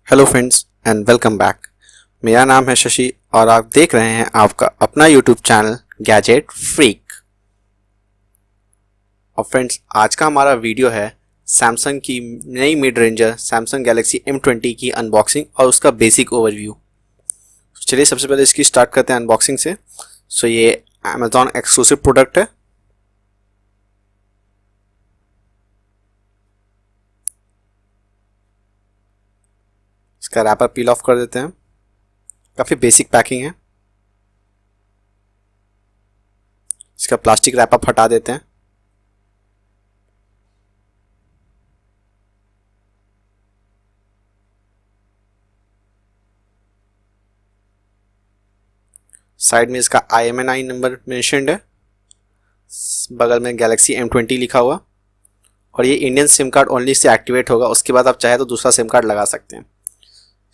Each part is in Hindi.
Hello friends and welcome back. मेरा नाम है शशि और आप देख रहे हैं आपका अपना यूट्यूब चैनल गैजेट फ्रीक। और फ्रेंड्स, आज का हमारा वीडियो है सैमसंग की नई mid ranger Samsung Galaxy M20 की अनबॉक्सिंग और उसका बेसिक ओवरव्यू। चलिए सबसे पहले इसकी स्टार्ट करते हैं अनबॉक्सिंग से। ये अमेजॉन एक्सक्लूसिव प्रोडक्ट है। इसका रैपर पील ऑफ कर देते हैं। काफ़ी बेसिक पैकिंग है। इसका प्लास्टिक रैपर हटा देते हैं। साइड में इसका IMNI नंबर मेंशन्ड है। बगल में गैलेक्सी M20 लिखा हुआ और ये Indian SIM card only say activate होगा। उसके बाद आप चाहे तो दूसरा सिम कार्ड लगा सकते हैं।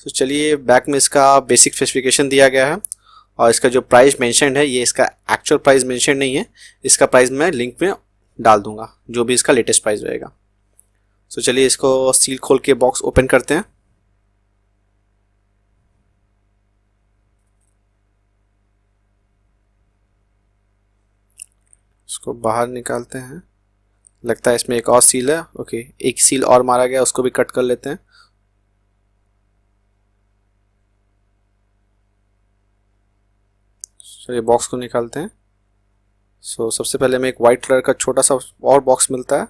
तो चलिए, बैक में इसका बेसिक स्पेसिफिकेशन दिया गया है और इसका जो प्राइस मेंशन्ड है ये इसका एक्चुअल प्राइस मेंशन नहीं है। इसका प्राइस मैं लिंक में डाल दूंगा, जो भी इसका लेटेस्ट प्राइस रहेगा। तो चलिए इसको सील खोल के बॉक्स ओपन करते हैं। इसको बाहर निकालते हैं। लगता है इसमें एक और सील है। ओके, एक सील और मारा गया, उसको भी कट कर लेते हैं। चलिए बॉक्स को निकालते हैं। सबसे पहले में एक वाइट कलर का छोटा सा और बॉक्स मिलता है।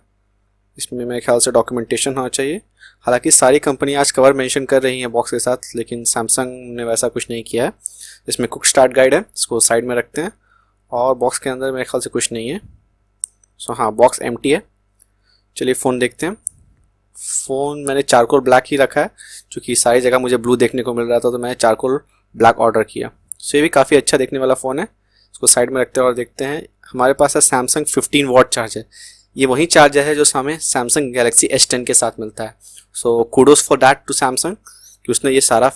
इसमें मेरे ख्याल से डॉक्यूमेंटेशन होना चाहिए। हालांकि सारी कंपनी आज कवर मेंशन कर रही हैं बॉक्स के साथ, लेकिन सैमसंग ने वैसा कुछ नहीं किया है। इसमें क्विक स्टार्ट गाइड है, इसको साइड में रखते हैं। और बॉक्स के अंदर मेरे ख्याल से कुछ नहीं है। हाँ, बॉक्स एम्प्टी है। चलिए फ़ोन देखते हैं। फ़ोन मैंने चारकोल ब्लैक ही रखा है, क्योंकि सारी जगह मुझे ब्लू देखने को मिल रहा था, तो मैंने चारकोल ब्लैक ऑर्डर किया। ये भी काफ़ी अच्छा देखने वाला फ़ोन है। इसको साइड में रखते हैं और देखते हैं। हमारे पास है सैमसंग 15 वॉट चार्जर। ये वही चार्जर है जो हमें सैमसंग गैलेक्सी S10 के साथ मिलता है। Kudos for that to Samsung कि उसने ये सारा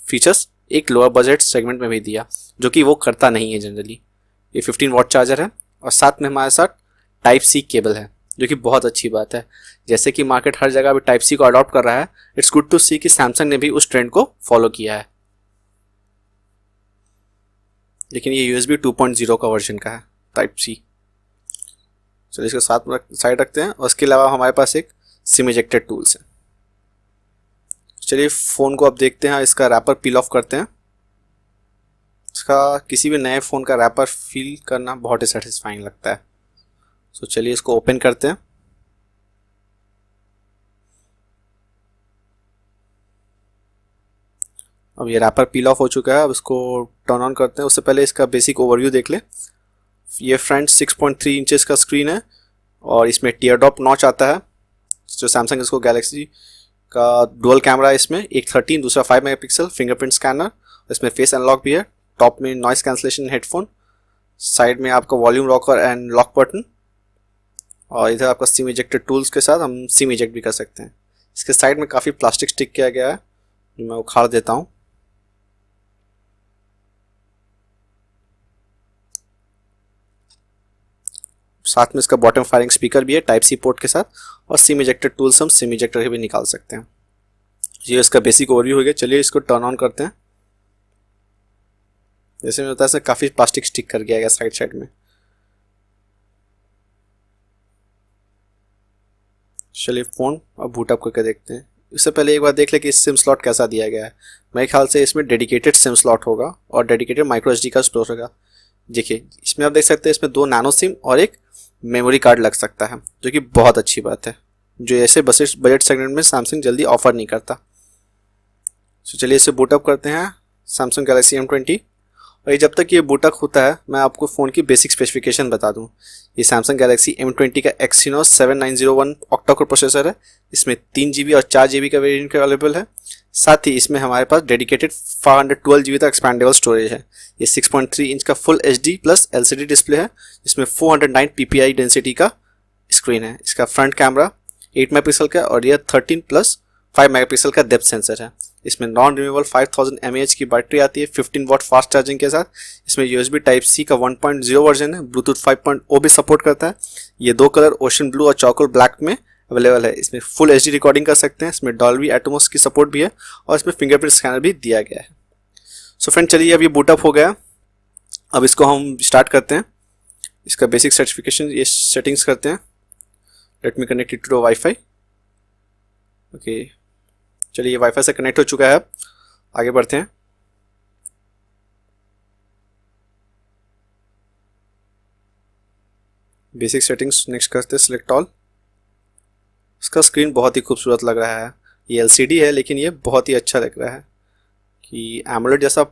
फीचर्स एक लोअर बजट सेगमेंट में भी दिया, जो कि वो करता नहीं है जनरली। ये 15 वॉट चार्जर है और साथ में हमारे साथ टाइप सी केबल है, जो कि बहुत अच्छी बात है। जैसे कि मार्केट हर जगह भी टाइप सी को अडॉप्ट कर रहा है, इट्स गुड टू सी कि सैमसंग ने भी उस ट्रेंड को फॉलो किया है। लेकिन ये USB 2.0 का वर्जन का है, टाइप सी। चलिए इसके साथ में साइड रखते हैं। और इसके अलावा हमारे पास एक सिम इजेक्टेड टूल्स है। चलिए फ़ोन को अब देखते हैं। इसका रैपर पील ऑफ करते हैं। इसका किसी भी नए फ़ोन का रैपर फील करना बहुत ही सेटिस्फाइंग लगता है। चलिए इसको ओपन करते हैं। अब ये रैपर पील ऑफ हो चुका है। अब इसको टर्न ऑन करते हैं। उससे पहले इसका बेसिक ओवरव्यू देख लें। ये फ्रंट 6.3 इंचेस का स्क्रीन है और इसमें टीयर ड्रॉप नॉच आता है, जो सैमसंग इसको गैलेक्सी का डुअल कैमरा है। इसमें एक 13 दूसरा 5 मेगापिक्सल फिंगरप्रिंट स्कैनर। इसमें फेस अनलॉक भी है। टॉप में नॉइस कैंसलेशन हेडफोन, साइड में आपका volume rocker and lock button, और इधर आपका सिम इजेक्टेड टूल्स के साथ हम सिम इजेक्ट भी कर सकते हैं। इसके साइड में काफ़ी प्लास्टिक स्टिक किया गया है, जो मैं उखाड़ देता हूँ। साथ में इसका बॉटम फायरिंग स्पीकर भी है टाइप सी पोर्ट के साथ, और सिम इजेक्टेड टूल्स हम सिम इजेक्टर भी निकाल सकते हैं। ये इसका बेसिक ओवरव्यू हो गया। चलिए इसको टर्न ऑन करते हैं। जैसे में होता है इसमें काफ़ी प्लास्टिक स्टिक कर गया है साइड साइड में। चलिए फ़ोन अब बूट अप करके देखते हैं। इससे पहले एक बार देख ले कि इस सिम स्लॉट कैसा दिया गया है। मेरे ख्याल से इसमें डेडिकेटेड सिम स्लॉट होगा और डेडिकेटेड माइक्रो SD का स्टोर होगा। देखिए इसमें आप देख सकते हैं, इसमें 2 नैनो सिम और एक मेमोरी कार्ड लग सकता है, जो कि बहुत अच्छी बात है, जो ऐसे बजट सेगमेंट में सैमसंग जल्दी ऑफर नहीं करता। चलिए इसे बूटअप करते हैं सैमसंग गैलेक्सी M20। और ये जब तक ये बूटअप होता है, मैं आपको फ़ोन की बेसिक स्पेसिफिकेशन बता दूं। ये सैमसंग गैलेक्सी M20 का Exynos 7901 ऑक्टा कोर प्रोसेसर है। इसमें 3 GB और 4 GB का वेरिएंट अवेलेबल है। साथ ही इसमें हमारे पास डेडिकेटेड 512 GB तक एक्सपैंडेबल स्टोरेज है। ये 6.3 इंच का full HD plus LCD display है। इसमें 409 PPI डेंसिटी का स्क्रीन है। इसका फ्रंट कैमरा 8 मेगापिक्सल का और यह 13 प्लस 5 मेगापिक्सल का डेप्थ सेंसर है। इसमें नॉन रिमूवेबल 5000 mAh की बैटरी आती है 15 वॉट फास्ट चार्जिंग के साथ। इसमें USB टाइप सी का 1.0 वर्जन है। ब्लूटूथ 5.0 भी सपोर्ट करता है। ये 2 कलर ओशन ब्लू और चॉकोल ब्लैक में अवेलेबल है। इसमें फुल एचडी रिकॉर्डिंग कर सकते हैं, इसमें डॉल्बी एटमॉस की सपोर्ट भी है और इसमें फिंगरप्रिंट स्कैनर भी दिया गया है। सो फ्रेंड चलिए अब ये बूटअप हो गया, अब इसको हम स्टार्ट करते हैं। इसका बेसिक सर्टिफिकेशन ये सेटिंग्स करते हैं। Let me connect it to wifi. Okay चलिए वाईफाई से कनेक्ट हो चुका है, अब आगे बढ़ते हैं। बेसिक सेटिंग्स नेक्स्ट करते हैं, सिलेक्ट ऑल। इसका स्क्रीन बहुत ही खूबसूरत लग रहा है, ये एलसीडी है लेकिन ये बहुत ही अच्छा लग रहा है कि एमोलेड जैसा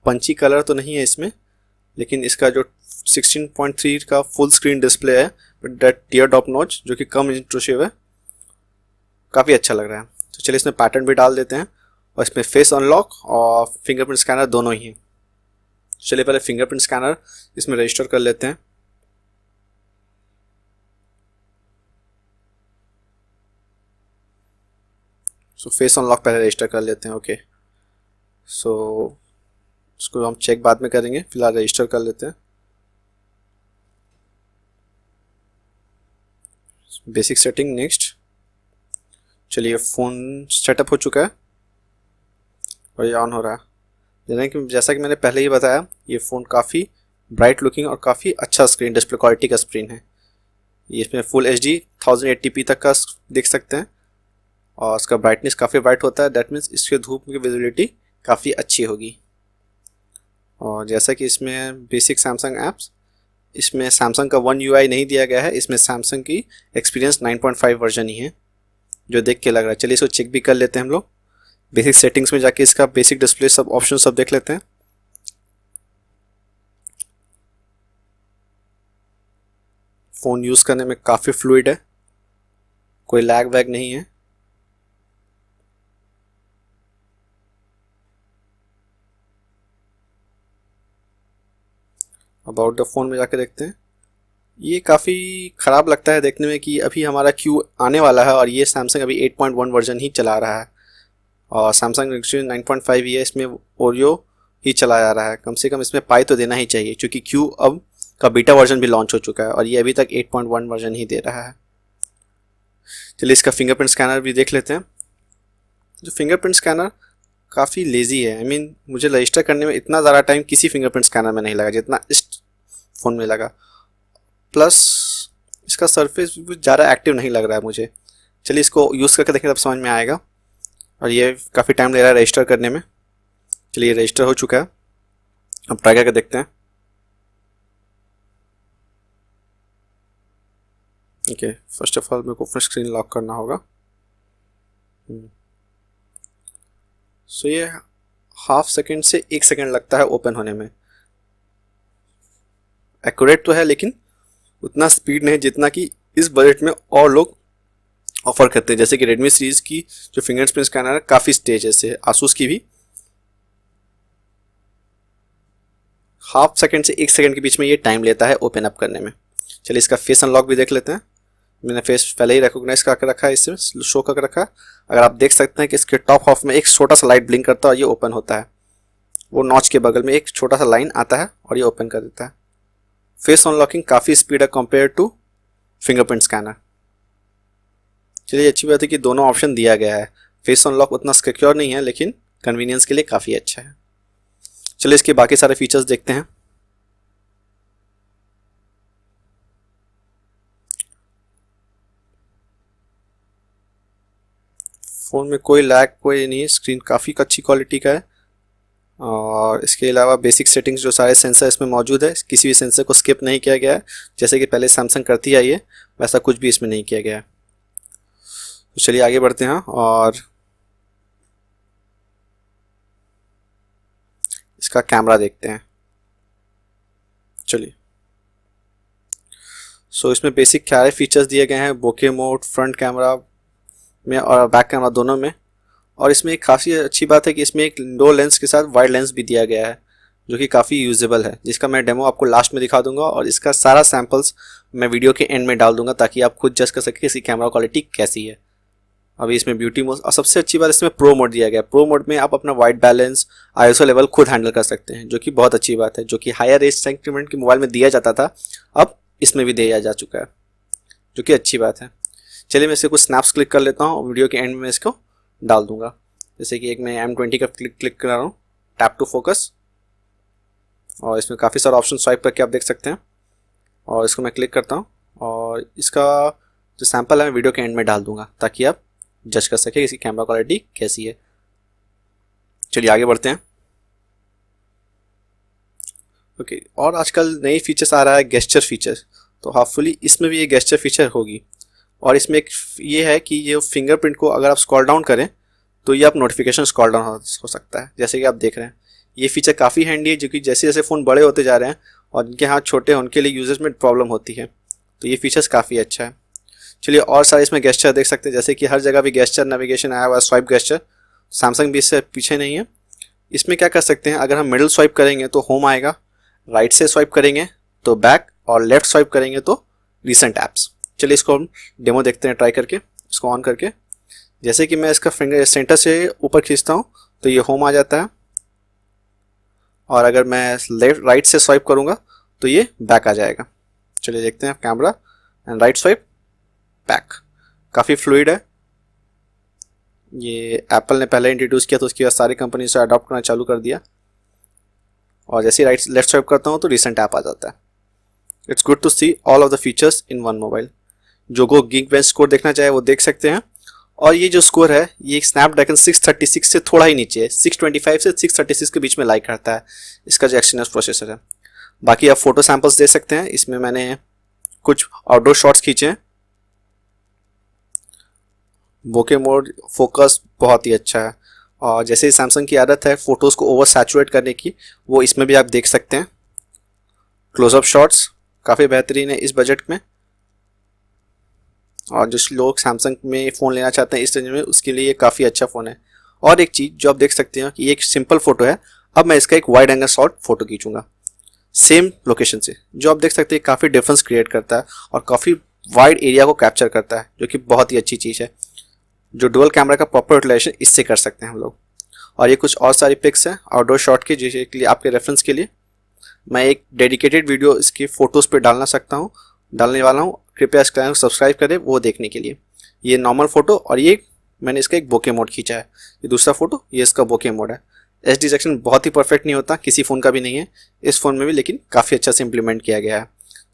पंची कलर तो नहीं है इसमें, लेकिन इसका जो 16.3 का फुल स्क्रीन डिस्प्ले है with that tear top notch जो कि कम इंट्रूसिव है, काफ़ी अच्छा लग रहा है। तो चलिए इसमें पैटर्न भी डाल देते हैं और इसमें फेस अनलॉक और फिंगरप्रिंट स्कैनर दोनों ही हैं। चलिए पहले फिंगरप्रिंट स्कैनर इसमें रजिस्टर कर लेते हैं। सो फेस अनलॉक पहले रजिस्टर कर लेते हैं। ओके सो इसको हम चेक बाद में करेंगे, फिलहाल रजिस्टर कर लेते हैं। Basic setting next. चलिए फ़ोन सेटअप हो चुका है और ये ऑन हो रहा है। जैसा कि मैंने पहले ही बताया, ये फ़ोन काफ़ी ब्राइट लुकिंग और काफ़ी अच्छा स्क्रीन डिस्प्ले क्वालिटी का स्क्रीन है। ये इसमें फुल एचडी 1080p तक का देख सकते हैं और इसका ब्राइटनेस काफ़ी ब्राइट होता है। दैट मीन्स इसके धूप की विजिबिलिटी काफ़ी अच्छी होगी। और जैसा कि इसमें बेसिक सैमसंग ऐप्स, इसमें सैमसंग का वन UI नहीं दिया गया है, इसमें सैमसंग की एक्सपीरियंस 9.5 वर्जन ही है जो देख के लग रहा है। चलिए इसको चेक भी कर लेते हैं हम लोग। बेसिक सेटिंग्स में जाके इसका बेसिक डिस्प्ले सब ऑप्शन सब देख लेते हैं। फ़ोन यूज़ करने में काफ़ी फ्लूइड है, कोई लैग वैग नहीं है। अबाउट द फ़ोन में जाके देखते हैं। ये काफ़ी ख़राब लगता है देखने में कि अभी हमारा क्यू आने वाला है और ये सैमसंग अभी 8.1 वर्जन ही चला रहा है और सैमसंग एक्चुअली 9.5 ही है, इसमें ओरियो ही चला जा रहा है। कम से कम इसमें पाई तो देना ही चाहिए क्योंकि क्यू अब का बीटा वर्जन भी लॉन्च हो चुका है और ये अभी तक 8.1 वर्जन ही दे रहा है। चलिए इसका फिंगरप्रिंट स्कैनर भी देख लेते हैं। जो फिंगरप्रिंट स्कैनर काफ़ी लेज़ी है। I mean, मुझे रजिस्टर करने में इतना ज़्यादा टाइम किसी फिंगरप्रिंट स्कैनर में नहीं लगा जितना इस फ़ोन में लगा। प्लस इसका सरफेस भी ज़्यादा एक्टिव नहीं लग रहा है मुझे। चलिए इसको यूज़ करके देखें तब समझ में आएगा। और ये काफ़ी टाइम ले रहा है रजिस्टर करने में। चलिए रजिस्टर हो चुका है, अब ट्राई करके देखते हैं। ओके फर्स्ट ऑफ ऑल मेरे को फुल स्क्रीन लॉक करना होगा। सो ये हाफ सेकेंड से 1 सेकेंड लगता है ओपन होने में। एक्यूरेट तो है लेकिन उतना स्पीड नहीं जितना कि इस बजट में और लोग ऑफर करते हैं, जैसे कि रेडमी सीरीज की जो फिंगरप्रिंट स्कैनर है काफ़ी स्टेज है, आसूस की भी हाफ सेकेंड से 1 सेकेंड के बीच में ये टाइम लेता है ओपन अप करने में। चलिए इसका फेस अनलॉक भी देख लेते हैं। मैंने फेस पहले ही रिकॉग्नाइज करके रखा है, इसमें शो करके रखा है। अगर आप देख सकते हैं कि इसके टॉप हाफ में एक छोटा सा लाइट ब्लिंक करता है और ये ओपन होता है। वो नॉच के बगल में एक छोटा सा लाइन आता है और ये ओपन कर देता है। फेस अनलॉकिंग काफ़ी स्पीड है कंपेयर टू फिंगरप्रिंट स्कैनर। चलिए अच्छी बात है कि दोनों ऑप्शन दिया गया है। फेस अनलॉक उतना सिक्योर नहीं है लेकिन कन्वीनियंस के लिए काफ़ी अच्छा है। चलिए इसके बाकी सारे फीचर्स देखते हैं। फ़ोन में कोई लैग कोई नहीं है, स्क्रीन काफ़ी अच्छी क्वालिटी का है। और इसके अलावा बेसिक सेटिंग्स जो सारे सेंसर इसमें मौजूद है, किसी भी सेंसर को स्किप नहीं किया गया है। जैसे कि पहले सैमसंग करती आई है वैसा कुछ भी इसमें नहीं किया गया है। तो चलिए आगे बढ़ते हैं और इसका कैमरा देखते हैं। चलिए सो इसमें बेसिक सारे फीचर्स दिए गए हैं, बोके मोड, फ्रंट कैमरा में और बैक कैमरा दोनों में। और इसमें एक खासी अच्छी बात है कि इसमें एक लो लेंस के साथ वाइड लेंस भी दिया गया है जो कि काफ़ी यूजेबल है, जिसका मैं डेमो आपको लास्ट में दिखा दूंगा और इसका सारा सैम्पल्स मैं वीडियो के एंड में डाल दूंगा ताकि आप खुद जज कर सकें कि इसकी कैमरा क्वालिटी कैसी है। अभी इसमें ब्यूटी मोड और सबसे अच्छी बात इसमें प्रो मोड दिया गया है। प्रो मोड में आप अपना वाइट बैलेंस ISO लेवल खुद हैंडल कर सकते हैं जो कि बहुत अच्छी बात है, जो कि हायर रेंज सेगमेंट के मोबाइल में दिया जाता था अब इसमें भी दिया जा चुका है जो कि अच्छी बात है। चलिए मैं इससे कुछ स्नैप्स क्लिक कर लेता हूँ, वीडियो के एंड में इसको डाल दूंगा। जैसे कि एक मैं M20 का क्लिक कर रहा हूँ, टैप टू फोकस, और इसमें काफ़ी सारे ऑप्शन स्वाइप करके आप देख सकते हैं। और इसको मैं क्लिक करता हूँ और इसका जो सैंपल है मैं वीडियो के एंड में डाल दूंगा ताकि आप जज कर सकें इसकी कैमरा क्वालिटी कैसी है। चलिए आगे बढ़ते हैं। ओके, और आजकल नई फीचर्स आ रहा है गेस्चर फीचर, तो होपफुली इसमें भी ये गेस्चर फीचर होगी। और इसमें एक ये है कि ये फिंगरप्रिंट को अगर आप स्क्रॉल डाउन करें तो ये आप नोटिफिकेशन स्क्रॉल डाउन हो सकता है, जैसे कि आप देख रहे हैं। ये फीचर काफ़ी हैंडी है, जो कि जैसे जैसे फ़ोन बड़े होते जा रहे हैं और जिनके हाथ छोटे हैं उनके लिए यूजर्स में प्रॉब्लम होती है, तो ये फीचर्स काफ़ी अच्छा है। चलिए और सारे इसमें गेस्चर देख सकते हैं, जैसे कि हर जगह भी गेस्चर नेविगेशन आया हुआ है, स्वाइप गेस्चर। सैमसंग भी इससे पीछे नहीं है। इसमें क्या कर सकते हैं, अगर हम मिडिल स्वाइप करेंगे तो होम आएगा, राइट से स्वाइप करेंगे तो बैक, और लेफ्ट स्वाइप करेंगे तो रिसेंट ऐप्स। चलिए इसको हम डेमो देखते हैं ट्राई करके, इसको ऑन करके। जैसे कि मैं इसका फिंगर सेंटर से ऊपर खींचता हूँ तो ये होम आ जाता है, और अगर मैं लेफ्ट राइट से स्वाइप करूँगा तो ये बैक आ जाएगा। चलिए देखते हैं camera and right swipe back. काफ़ी फ्लूइड है। ये एप्पल ने पहले इंट्रोड्यूस किया तो उसके बाद सारी कंपनी से अडॉप्ट करना चालू कर दिया। और जैसे ही लेफ्ट स्वाइप करता हूँ तो रिसेंट ऐप आ जाता है। It's good to see all of the features in one mobile. जो को Geekbench स्कोर देखना चाहे वो देख सकते हैं। और ये जो स्कोर है ये स्नैपड्रैगन 636 से थोड़ा ही नीचे है, 625 से 636 के बीच में लाइक करता है इसका जो एक्सयनस प्रोसेसर है। बाकी आप फोटो सैंपल्स दे सकते हैं। इसमें मैंने कुछ आउटडोर शॉट्स खींचे हैं। बोके मोड फोकस बहुत ही अच्छा है, और जैसे ही सैमसंग की आदत है फोटोज़ को ओवर सैचुरेट करने की, वो इसमें भी आप देख सकते हैं। क्लोजअप शॉट्स काफ़ी बेहतरीन है इस बजट में, और जो लोग सैमसंग में फ़ोन लेना चाहते हैं इस रेंज में उसके लिए ये काफ़ी अच्छा फ़ोन है। और एक चीज़ जो आप देख सकते हैं कि ये एक सिंपल फ़ोटो है। अब मैं इसका एक वाइड एंगल शॉट फ़ोटो खींचूंगा सेम लोकेशन से, जो आप देख सकते हैं काफ़ी डिफरेंस क्रिएट करता है और काफ़ी वाइड एरिया को कैप्चर करता है, जो कि बहुत ही अच्छी चीज़ है। जो डुअल कैमरा का प्रॉपर यूटिलाइजेशन इससे कर सकते हैं हम लोग। और ये कुछ और सारी पिक्स हैं आउटडोर शॉट की, जिसके लिए आपके रेफरेंस के लिए मैं एक डेडिकेटेड वीडियो इसकी फ़ोटोज़ पे डालने वाला हूँ। कृपया इस चैनल को सब्सक्राइब करें वो देखने के लिए। ये नॉर्मल फ़ोटो, और ये मैंने इसका एक बोके मोड खींचा है। ये दूसरा फ़ोटो, ये इसका बोके मोड है। HD सेक्शन बहुत ही परफेक्ट नहीं होता, किसी फ़ोन का भी नहीं है इस फ़ोन में भी, लेकिन काफ़ी अच्छा से इम्प्लीमेंट किया गया है।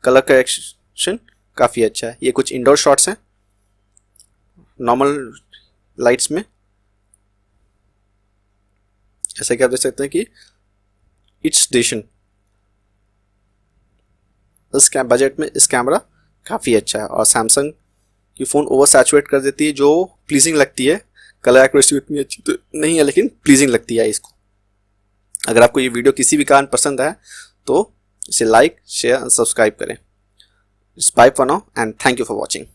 कलर करेक्शन काफ़ी अच्छा है। ये कुछ इंडोर शॉट्स हैं नॉर्मल लाइट्स में, जैसे कि आप देख सकते हैं कि इट्स डिशन इस बजट में इस कैमरा काफ़ी अच्छा है। और सैमसंग की फ़ोन ओवर सैचुरेट कर देती है, जो प्लीजिंग लगती है। कलर एक्यूरेसी उतनी अच्छी तो नहीं है, लेकिन प्लीजिंग लगती है इसको। अगर आपको ये वीडियो किसी भी कारण पसंद आए तो इसे लाइक, शेयर एंड सब्सक्राइब करें। Bye for now and thank you for watching.